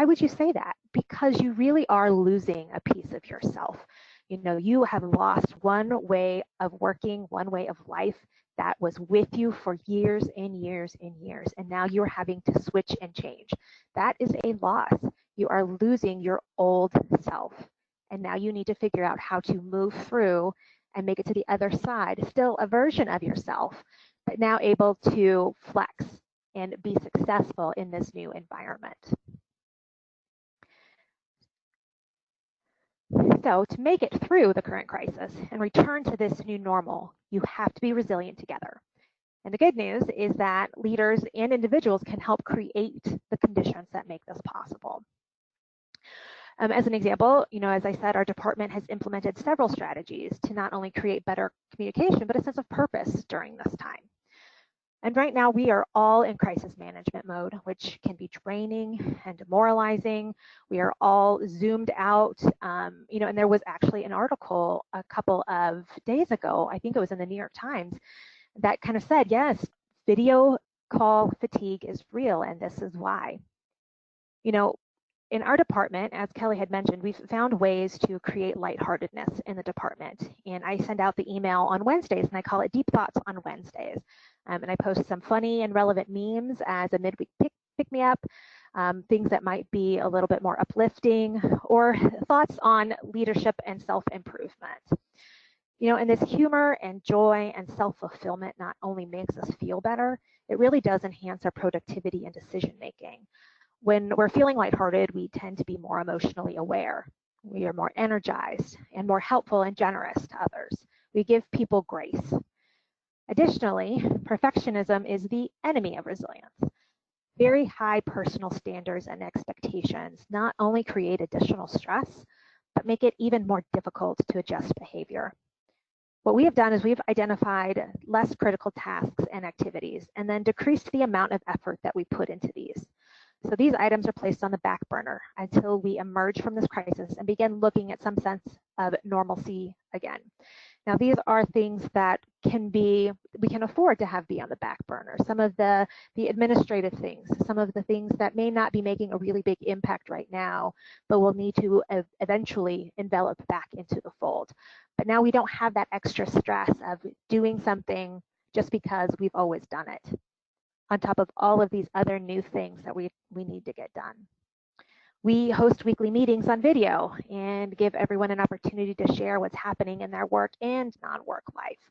S4: would you say that? Because you really are losing a piece of yourself. You have lost one way of working, one way of life that was with you for years and years and years, and now you're having to switch and change. That is a loss. You are losing your old self, and now you need to figure out how to move through and make it to the other side, still a version of yourself, but now able to flex and be successful in this new environment. So to make it through the current crisis and return to this new normal, you have to be resilient together. And the good news is that leaders and individuals can help create the conditions that make this possible. As an example, as I said, our department has implemented several strategies to not only create better communication, but a sense of purpose during this time. And right now we are all in crisis management mode, which can be draining and demoralizing. We are all zoomed out, and there was actually an article a couple of days ago, I think it was in the New York Times, that kind of said, yes, video call fatigue is real, and this is why. In our department, as Kelly had mentioned, we've found ways to create lightheartedness in the department. And I send out the email on Wednesdays, and I call it Deep Thoughts on Wednesdays. And I post some funny and relevant memes as a midweek pick-me-up, things that might be a little bit more uplifting, or thoughts on leadership and self-improvement. You know, and this humor and joy and self-fulfillment not only makes us feel better, it really does enhance our productivity and decision making. When we're feeling lighthearted, we tend to be more emotionally aware. We are more energized and more helpful and generous to others. We give people grace. Additionally, perfectionism is the enemy of resilience. Very high personal standards and expectations not only create additional stress, but make it even more difficult to adjust behavior. What we have done is we've identified less critical tasks and activities and then decreased the amount of effort that we put into these. So these items are placed on the back burner until we emerge from this crisis and begin looking at some sense of normalcy again. Now, these are things that we can afford to have be on the back burner. Some of the administrative things, some of the things that may not be making a really big impact right now, but will need to eventually envelop back into the fold. But now we don't have that extra stress of doing something just because we've always done it, on top of all of these other new things that we need to get done. We host weekly meetings on video and give everyone an opportunity to share what's happening in their work and non-work life.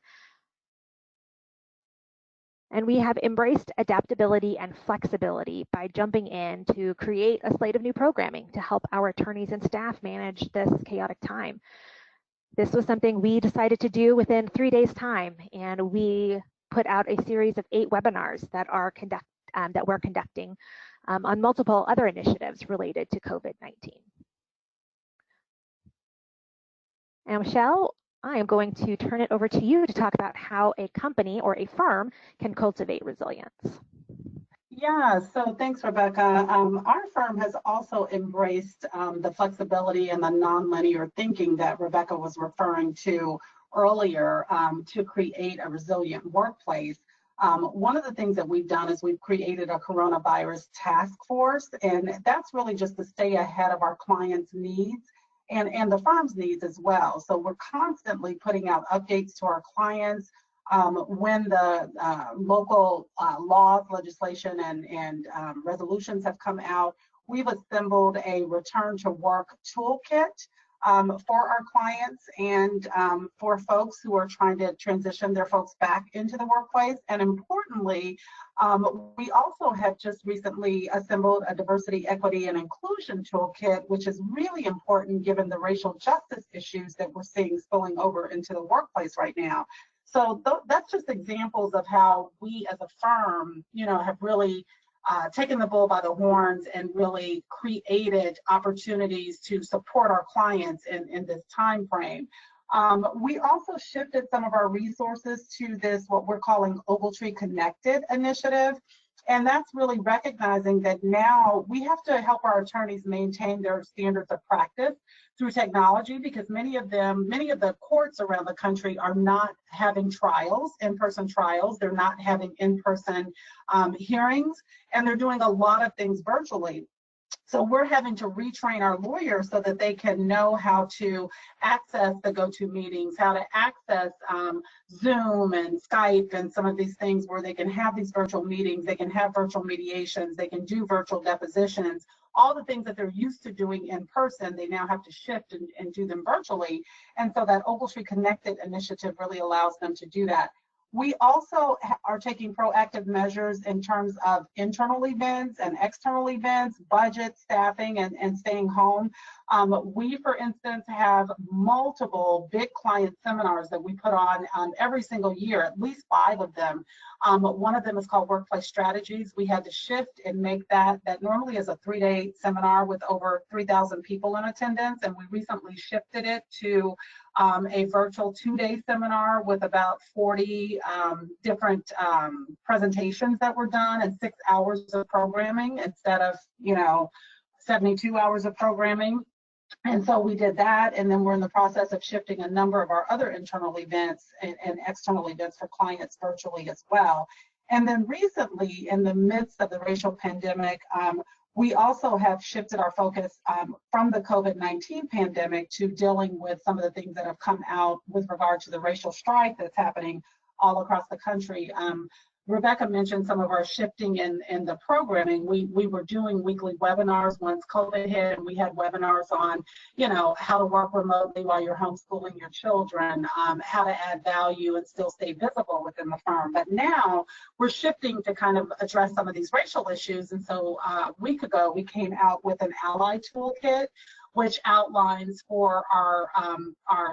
S4: And we have embraced adaptability and flexibility by jumping in to create a slate of new programming to help our attorneys and staff manage this chaotic time. This was something we decided to do within 3 days' time, and we put out a series of 8 webinars that we're conducting on multiple other initiatives related to COVID-19. And Michele, I am going to turn it over to you to talk about how a company or a firm can cultivate resilience.
S2: Yeah, so thanks, Rebecca. Our firm has also embraced the flexibility and the nonlinear thinking that Rebecca was referring to earlier to create a resilient workplace. One of the things that we've done is we've created a coronavirus task force, and that's really just to stay ahead of our clients' needs and the firm's needs as well. So we're constantly putting out updates to our clients when the local laws, legislation, and resolutions have come out. We've assembled a return to work toolkit for our clients and for folks who are trying to transition their folks back into the workplace. And importantly, we also have just recently assembled a diversity, equity, and inclusion toolkit, which is really important given the racial justice issues that we're seeing spilling over into the workplace right now. So that's just examples of how we as a firm, have really taken the bull by the horns and really created opportunities to support our clients in this time frame. We also shifted some of our resources to this, what we're calling Ogletree Connected initiative. And that's really recognizing that now we have to help our attorneys maintain their standards of practice through technology, because many of the courts around the country are not having trials, in-person trials. They're not having in-person hearings, and they're doing a lot of things virtually. So we're having to retrain our lawyers so that they can know how to access the GoToMeetings, how to access Zoom and Skype and some of these things where they can have these virtual meetings, they can have virtual mediations, they can do virtual depositions. All the things that they're used to doing in person, they now have to shift and do them virtually. And so that Ogletree Connected initiative really allows them to do that. We also are taking proactive measures in terms of internal events and external events, budget, staffing, and staying home. We, for instance, have multiple big client seminars that we put on every single year, at least 5 of them. One of them is called Workplace Strategies. We had to shift and make that normally is a 3-day seminar with over 3,000 people in attendance, and we recently shifted it to a virtual 2-day seminar with about 40 different presentations that were done and 6 hours of programming instead of 72 hours of programming. And so we did that, and then we're in the process of shifting a number of our other internal events and external events for clients virtually as well. And then recently, in the midst of the racial pandemic, we also have shifted our focus from the COVID-19 pandemic to dealing with some of the things that have come out with regard to the racial strife that's happening all across the country. Rebecca mentioned some of our shifting in the programming. We were doing weekly webinars once COVID hit, and we had webinars on, you know, how to work remotely while you're homeschooling your children, how to add value and still stay visible within the firm. But now we're shifting to kind of address some of these racial issues. And so a week ago, we came out with an ally toolkit, which outlines for our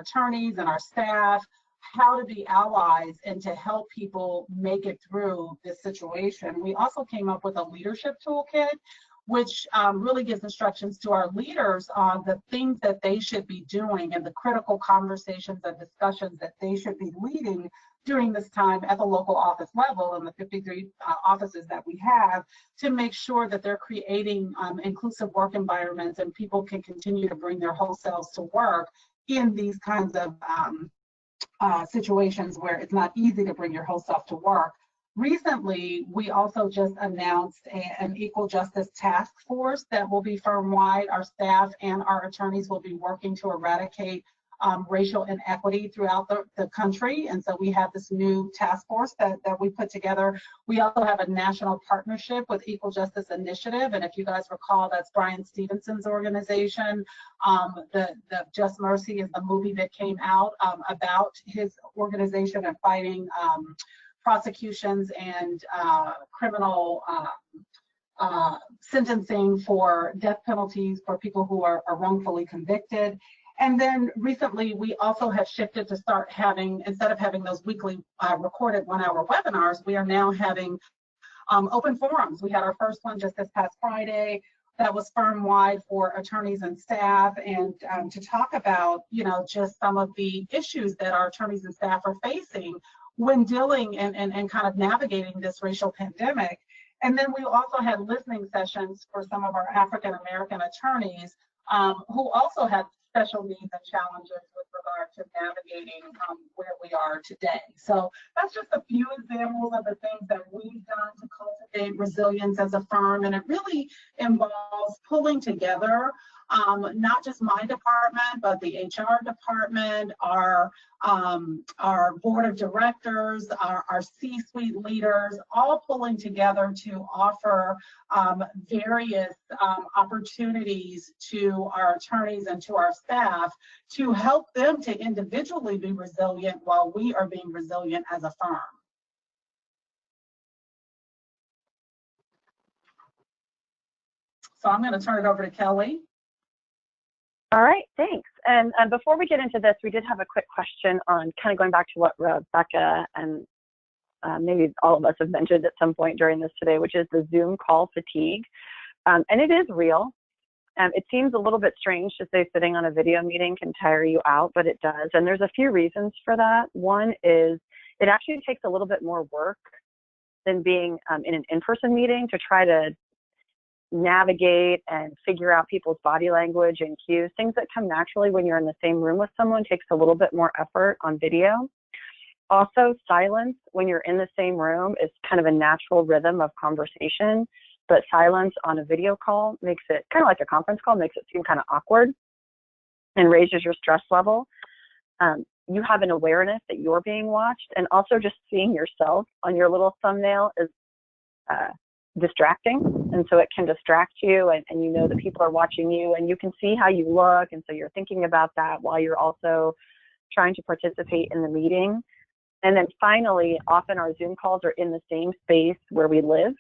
S2: attorneys and our staff how to be allies and to help people make it through this situation. We also came up with a leadership toolkit, which really gives instructions to our leaders on the things that they should be doing and the critical conversations and discussions that they should be leading during this time at the local office level and the 53 offices that we have, to make sure that they're creating inclusive work environments and people can continue to bring their whole selves to work in these kinds of situations where it's not easy to bring your whole self to work. Recently, we also just announced an equal justice task force that will be firm-wide. Our staff and our attorneys will be working to eradicate racial inequity throughout the country. And so we have this new task force that we put together. We also have a national partnership with Equal Justice Initiative. And if you guys recall, that's Brian Stevenson's organization. The Just Mercy is the movie that came out about his organization and fighting prosecutions and criminal sentencing for death penalties for people who are wrongfully convicted. And then recently, we also have shifted to start having, instead of having those weekly recorded 1-hour webinars, we are now having open forums. We had our first one just this past Friday that was firm-wide for attorneys and staff, and to talk about, you know, just some of the issues that our attorneys and staff are facing when dealing and kind of navigating this racial pandemic. And then we also had listening sessions for some of our African American attorneys who also had special needs and challenges with regard to navigating where we are today. So that's just a few examples of the things that we've done to cultivate resilience as a firm. And it really involves pulling together not just my department, but the HR department, our board of directors, our C-suite leaders, all pulling together to offer various opportunities to our attorneys and to our staff to help them to individually be resilient while we are being resilient as a firm. So I'm going to turn it over to Kelly.
S3: All right, thanks. And before we get into this, we did have a quick question on kind of going back to what Rebecca and maybe all of us have mentioned at some point during this today, which is the Zoom call fatigue. And it is real. It seems a little bit strange to say sitting on a video meeting can tire you out, but it does. And there's a few reasons for that. One is it actually takes a little bit more work than being in an in-person meeting to try to navigate and figure out people's body language and cues. Things that come naturally when you're in the same room with someone takes a little bit more effort on video. Also, silence when you're in the same room is kind of a natural rhythm of conversation, but silence on a video call makes it kind of like a conference call, makes it seem kind of awkward and raises your stress level. You have an awareness that you're being watched, and also just seeing yourself on your little thumbnail is distracting, and so it can distract you, and you know that people are watching you, and you can see how you look, and so you're thinking about that while you're also trying to participate in the meeting. And then finally, often our Zoom calls are in the same space where we live,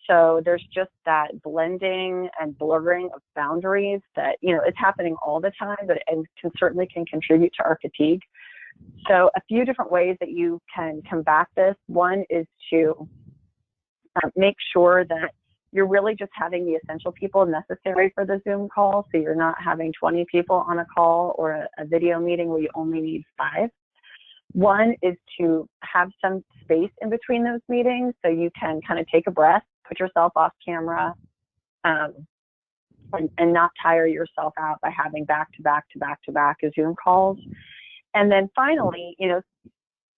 S3: so there's just that blending and blurring of boundaries that, you know, it's happening all the time, but it certainly can contribute to our fatigue. So a few different ways that you can combat this. One is to make sure that you're really just having the essential people necessary for the Zoom call, so you're not having 20 people on a call or a video meeting where you only need 5. One is to have some space in between those meetings so you can kind of take a breath, put yourself off camera, and not tire yourself out by having back-to-back Zoom calls. And then finally, you know,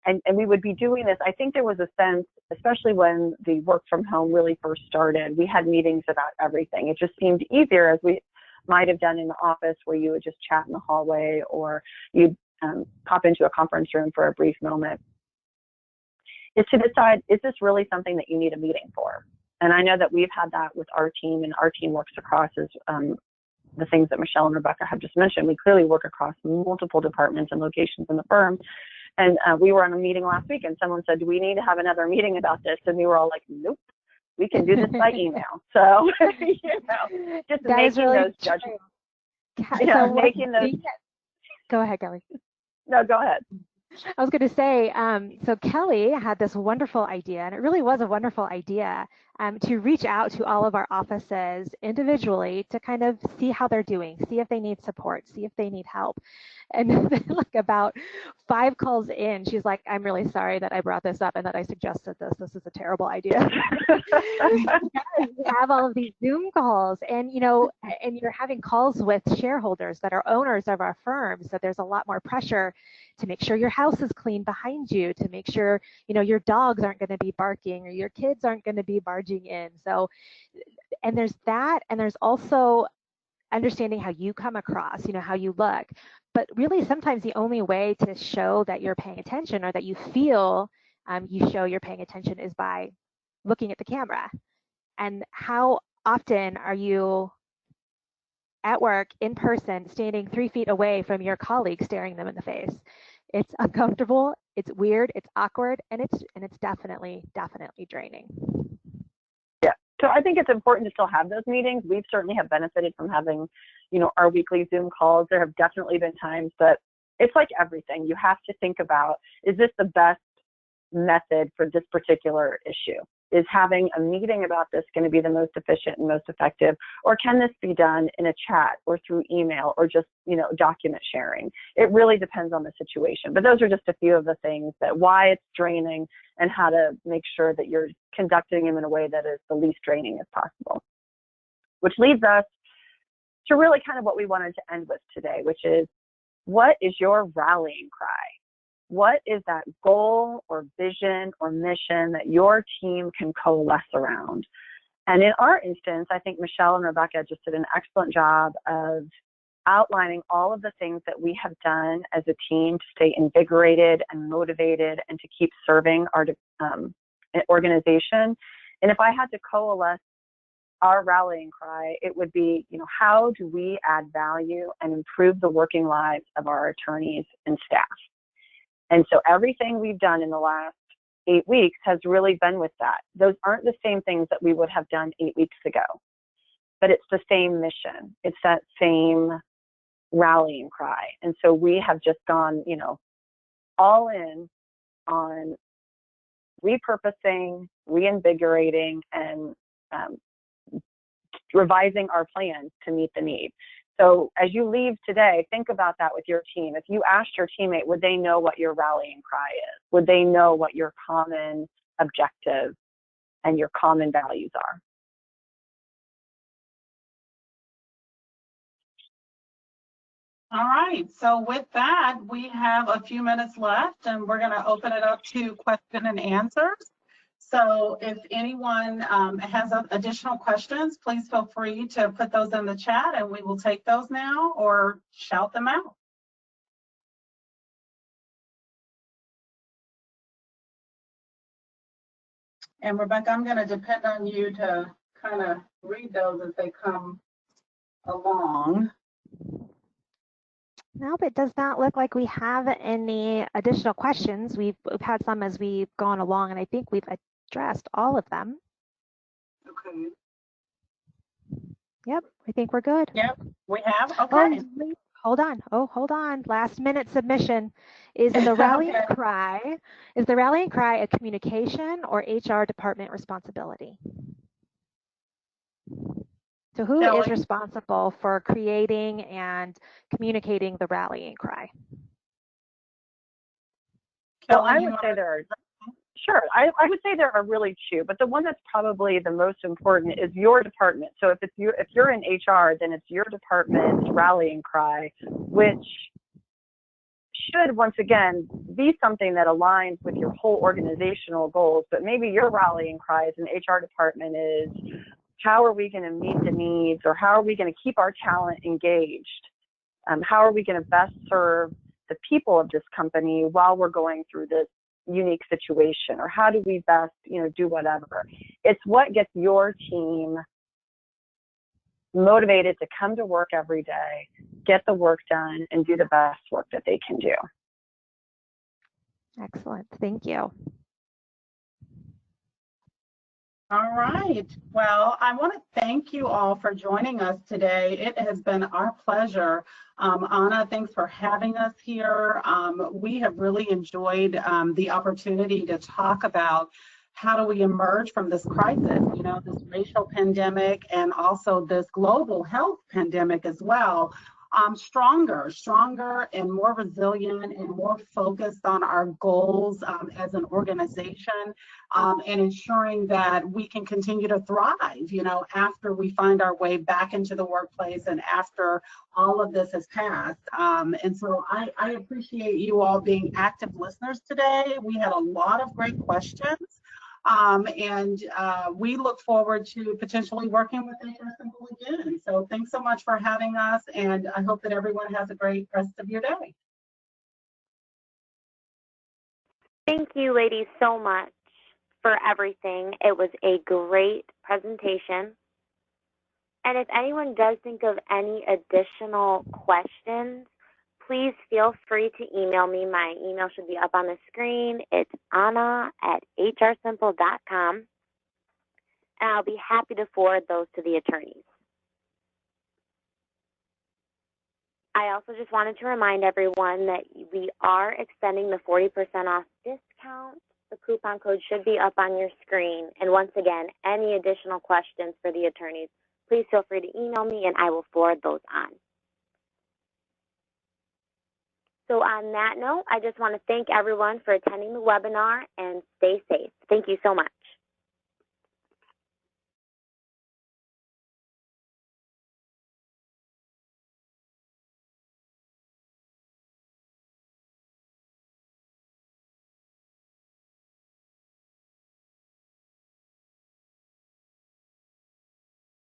S3: and we would be doing this, I think there was a sense, especially when the work from home really first started, we had meetings about everything. It just seemed easier, as we might have done in the office, where you would just chat in the hallway, or you'd pop into a conference room for a brief moment. is to decide, is this really something that you need a meeting for? And I know that we've had that with our team, and our team works across as the things that Michele and Rebecca have just mentioned. We clearly work across multiple departments and locations in the firm. And we were on a meeting last week, and someone said, do we need to have another meeting about this? And we were all like, nope, we can do this by email. So, just
S4: that
S3: making
S4: really
S3: those judgments.
S4: Yeah,
S3: so making those.
S4: Go ahead, Kelly.
S3: No, go ahead.
S4: I was going to say, so Kelly had this wonderful idea, and it really was a wonderful idea, to reach out to all of our offices individually to kind of see how they're doing, see if they need support, see if they need help. And then like about 5 calls in, she's like, I'm really sorry that I brought this up and that I suggested this. This is a terrible idea. We have all of these Zoom calls, and and you're having calls with shareholders that are owners of our firm. So there's a lot more pressure to make sure your house is clean behind you, to make sure, your dogs aren't going to be barking or your kids aren't going to be barging in. So, and there's that, and there's also understanding how you come across, how you look. But really, sometimes the only way to show that you're paying attention, or that you feel you show you're paying attention, is by looking at the camera. And how often are you at work in person, standing 3 feet away from your colleague, staring them in the face? It's uncomfortable, it's weird, it's awkward, and it's definitely draining.
S3: Yeah. So I think it's important to still have those meetings. We've certainly have benefited from having, our weekly Zoom calls. There have definitely been times, but it's like everything. You have to think about, is this the best method for this particular issue? Is having a meeting about this going to be the most efficient and most effective? Or can this be done in a chat or through email or just, document sharing? It really depends on the situation. But those are just a few of the things that why it's draining and how to make sure that you're conducting them in a way that is the least draining as possible. Which leads us to really kind of what we wanted to end with today, which is, what is your rallying cry? What is that goal or vision or mission that your team can coalesce around? And in our instance, I think Michele and Rebecca just did an excellent job of outlining all of the things that we have done as a team to stay invigorated and motivated and to keep serving our organization. And if I had to coalesce our rallying cry, it would be, how do we add value and improve the working lives of our attorneys and staff? And so everything we've done in the last 8 weeks has really been with that. Those aren't the same things that we would have done 8 weeks ago, but it's the same mission. It's that same rallying cry. And so we have just gone, all in on repurposing, reinvigorating, and revising our plans to meet the need. So as you leave today, think about that with your team. If you asked your teammate, would they know what your rallying cry is? Would they know what your common objective and your common values are?
S2: All right, so with that, we have a few minutes left, and we're going to open it up to question and answers. So if anyone has additional questions, please feel free to put those in the chat, and we will take those now or shout them out. And Rebecca, I'm going to depend on you to kind of read those as they come along.
S4: Nope, it does not look like we have any additional questions. We've had some as we've gone along, and I think we've addressed all of them.
S2: Okay.
S4: Yep, I think we're good.
S2: Yep, we have. Okay.
S4: Oh, hold on. Oh, hold on. Last minute submission. Is the rallying
S2: Okay.
S4: cry? Is the rallying cry a communication or HR department responsibility? So who
S2: Kelly?
S4: is responsible for creating and communicating the rallying cry?
S3: Well, I would say there are, sure, I would say there are really two, but the one that's probably the most important is your department. So if you're in HR, then it's your department's rallying cry, which should, once again, be something that aligns with your whole organizational goals. But maybe your rallying cry as an HR department is, how are we going to meet the needs, or how are we going to keep our talent engaged? How are we going to best serve the people of this company while we're going through this, unique situation, or how do we best, do whatever. It's what gets your team motivated to come to work every day, get the work done, and do the best work that they can do.
S4: Excellent. Thank you.
S2: All right. Well, I want to thank you all for joining us today. It has been our pleasure. Anna, thanks for having us here. We have really enjoyed the opportunity to talk about how do we emerge from this crisis, this racial pandemic and also this global health pandemic as well. Stronger and more resilient and more focused on our goals as an organization, and ensuring that we can continue to thrive, after we find our way back into the workplace and after all of this has passed. And so I appreciate you all being active listeners today. We had a lot of great questions. And we look forward to potentially working with HR Simple again. So thanks so much for having us, and I hope that everyone has a great rest of your day.
S1: Thank you, ladies, so much for everything. It was a great presentation. And if anyone does think of any additional questions, please feel free to email me. My email should be up on the screen. It's anna@hrsimple.com, and I'll be happy to forward those to the attorneys. I also just wanted to remind everyone that we are extending the 40% off discount. The coupon code should be up on your screen. And once again, any additional questions for the attorneys, please feel free to email me and I will forward those on. So on that note, I just want to thank everyone for attending the webinar and stay safe. Thank you so much.